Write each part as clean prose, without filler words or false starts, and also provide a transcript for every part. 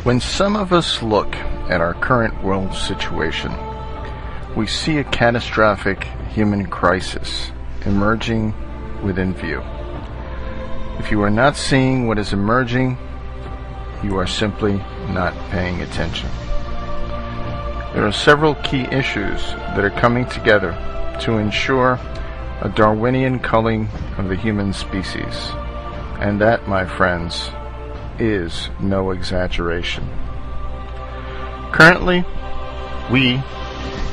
When some of us look at our current world situation, we see a catastrophic human crisis emerging within view. If you are not seeing what is emerging, you are simply not paying attention. There are several key issues that are coming together to ensure a Darwinian culling of the human species, and that, my friends, is no exaggeration. Currently, we,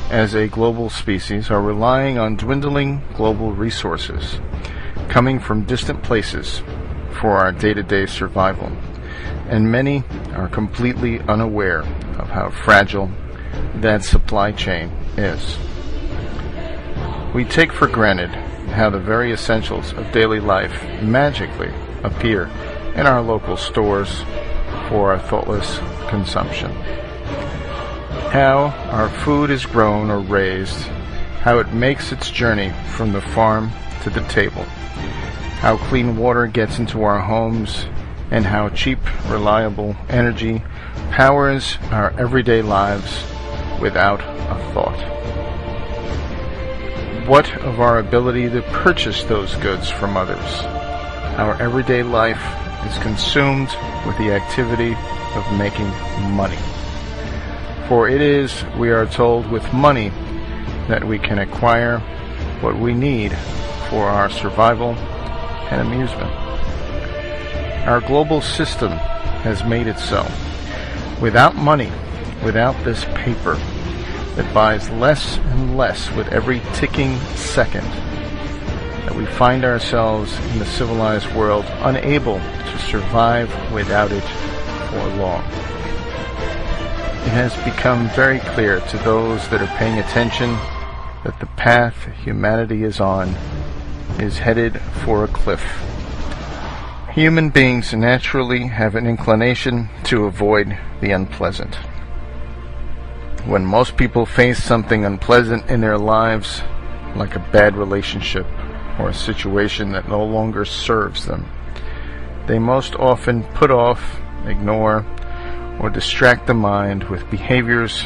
as a global species, are relying on dwindling global resources coming from distant places for our day-to-day survival, and many are completely unaware of how fragile that supply chain is. We take for granted how the very essentials of daily life magically appear in our local stores for our thoughtless consumption. How our food is grown or raised, how it makes its journey from the farm to the table, how clean water gets into our homes, and how cheap, reliable energy powers our everyday lives without a thought. What of our ability to purchase those goods from others? Our everyday life is consumed with the activity of making money. For it is, we are told, with money that we can acquire what we need for our survival and amusement. Our global system has made it so. Without money, without this paper that buys less and less with every ticking second, that we find ourselves in the civilized world unable to survive without it for long. It has become very clear to those that are paying attention that the path humanity is on is headed for a cliff. Human beings naturally have an inclination to avoid the unpleasant. When most people face something unpleasant in their lives, like a bad relationship or a situation that no longer serves them, they most often put off, ignore, or distract the mind with behaviors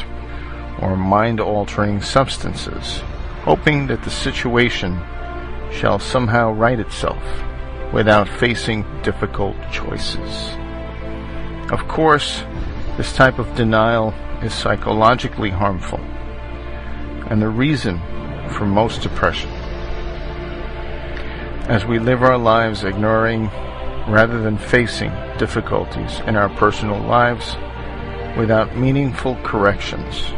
or mind-altering substances, hoping that the situation shall somehow right itself without facing difficult choices. Of course, this type of denial is psychologically harmful and the reason for most depression, as we live our lives ignoring rather than facing difficulties in our personal lives without meaningful corrections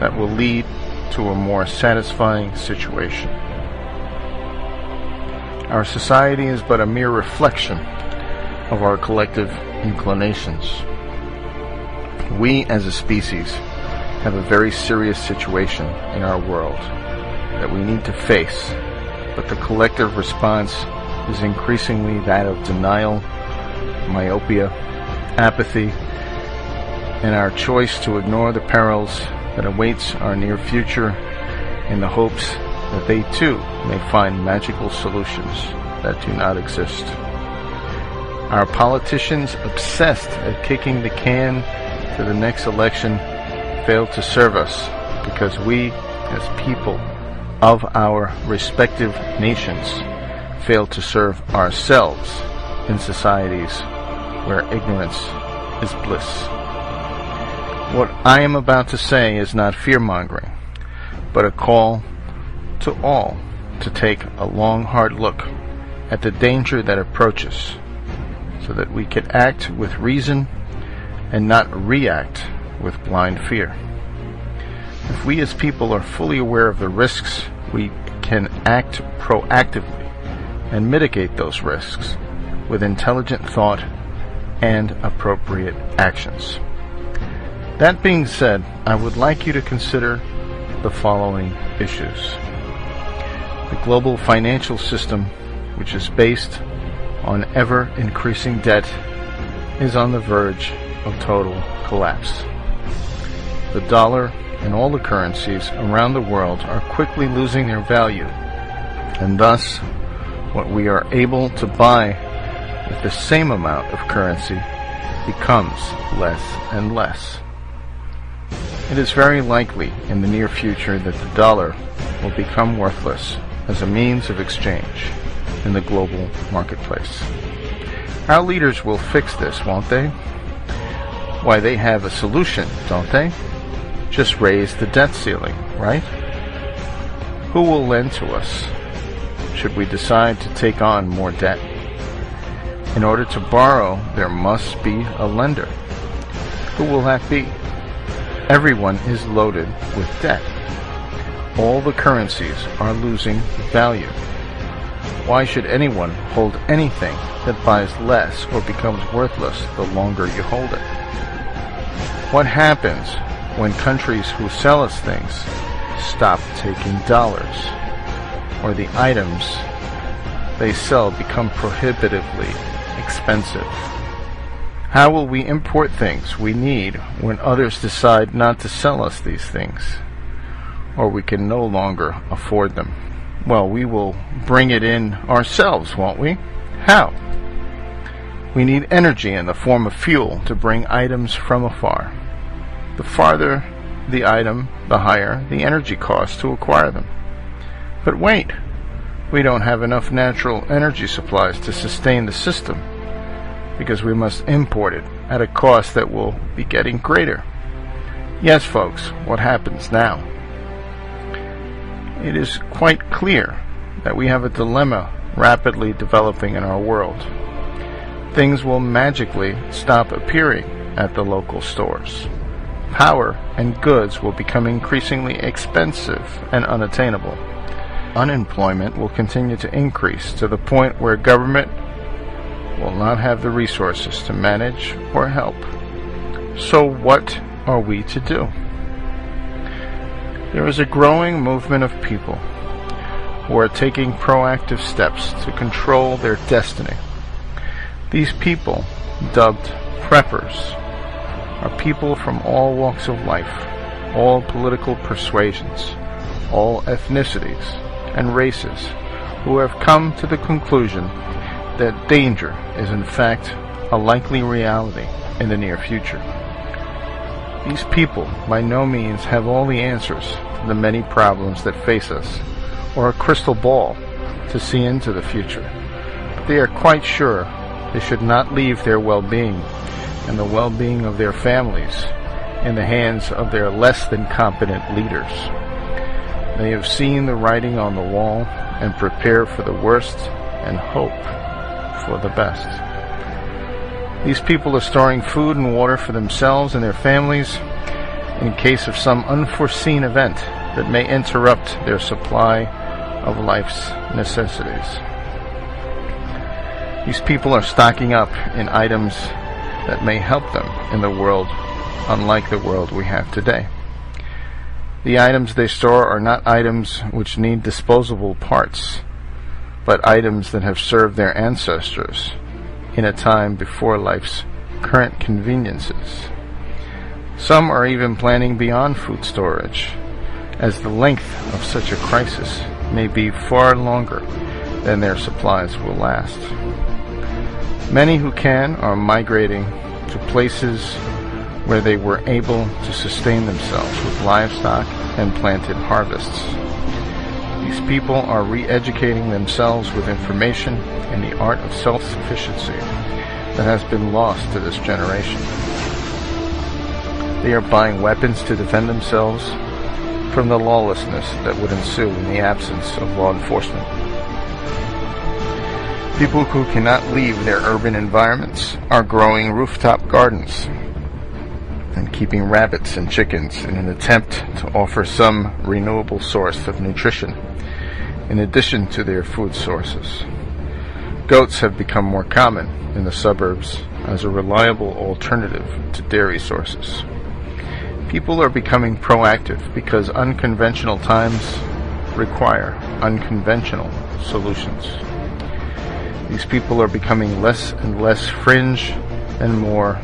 that will lead to a more satisfying situation. Our society is but a mere reflection of our collective inclinations. We as a species have a very serious situation in our world that we need to face, but the collective response is increasingly that of denial, myopia, apathy, and our choice to ignore the perils that awaits our near future in the hopes that they too may find magical solutions that do not exist. Our politicians, obsessed at kicking the can to the next election, fail to serve us because we, as people of our respective nations, fail to serve ourselves in societies where ignorance is bliss. What I am about to say is not fear-mongering, but a call to all to take a long, hard look at the danger that approaches, so that we can act with reason and not react with blind fear. If we as people are fully aware of the risks, we can act proactively and mitigate those risks with intelligent thought and appropriate actions. That being said, I would like you to consider the following issues. The global financial system, which is based on ever-increasing debt, is on the verge of total collapse. The dollar and all the currencies around the world are quickly losing their value, and thus what we are able to buy with the same amount of currency becomes less and less. It is very likely in the near future that the dollar will become worthless as a means of exchange in the global marketplace. Our leaders will fix this, won't they? Why, they have a solution, don't they? Just raise the debt ceiling, right? Who will lend to us should we decide to take on more debt? In order to borrow, there must be a lender. Who will that be? Everyone is loaded with debt. All the currencies are losing value. Why should anyone hold anything that buys less or becomes worthless the longer you hold it? What happens when countries who sell us things stop taking dollars, or the items they sell become prohibitively expensive? How will we import things we need when others decide not to sell us these things, or we can no longer afford them? Well, we will bring it in ourselves, won't we? How? We need energy in the form of fuel to bring items from afar. The farther the item, the higher the energy cost to acquire them. But wait, we don't have enough natural energy supplies to sustain the system, because we must import it at a cost that will be getting greater. Yes, folks, what happens now? It is quite clear that we have a dilemma rapidly developing in our world. Things will magically stop appearing at the local stores. Power and goods will become increasingly expensive and unattainable. Unemployment will continue to increase to the point where government will not have the resources to manage or help. So what are we to do? There is a growing movement of people who are taking proactive steps to control their destiny. These people, dubbed preppers, are people from all walks of life, all political persuasions, all ethnicities and races, who have come to the conclusion that danger is in fact a likely reality in the near future. These people by no means have all the answers to the many problems that face us, or a crystal ball to see into the future, but they are quite sure they should not leave their well-being and the well-being of their families in the hands of their less than competent leaders. They have seen the writing on the wall and prepare for the worst and hope for the best. These people are storing food and water for themselves and their families in case of some unforeseen event that may interrupt their supply of life's necessities. These people are stocking up in items that may help them in the world unlike the world we have today. The items they store are not items which need disposable parts, but items that have served their ancestors in a time before life's current conveniences. Some are even planning beyond food storage, as the length of such a crisis may be far longer than their supplies will last. Many who can are migrating to places where they were able to sustain themselves with livestock and planted harvests. These people are re-educating themselves with information and the art of self-sufficiency that has been lost to this generation. They are buying weapons to defend themselves from the lawlessness that would ensue in the absence of law enforcement. People who cannot leave their urban environments are growing rooftop gardens and keeping rabbits and chickens in an attempt to offer some renewable source of nutrition in addition to their food sources. Goats have become more common in the suburbs as a reliable alternative to dairy sources. People are becoming proactive because unconventional times require unconventional solutions. These people are becoming less and less fringe and more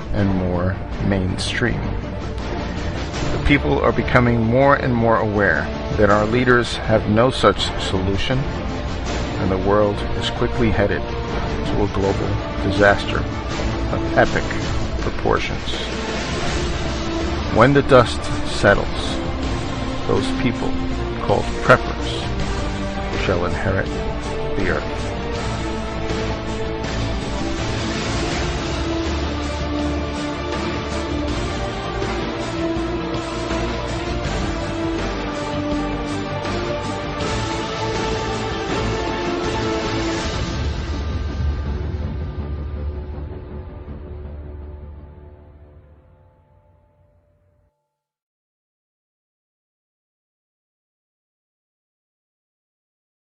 mainstream. The people are becoming more and more aware that our leaders have no such solution, and the world is quickly headed to a global disaster of epic proportions. When the dust settles, those people, called preppers, shall inherit the earth.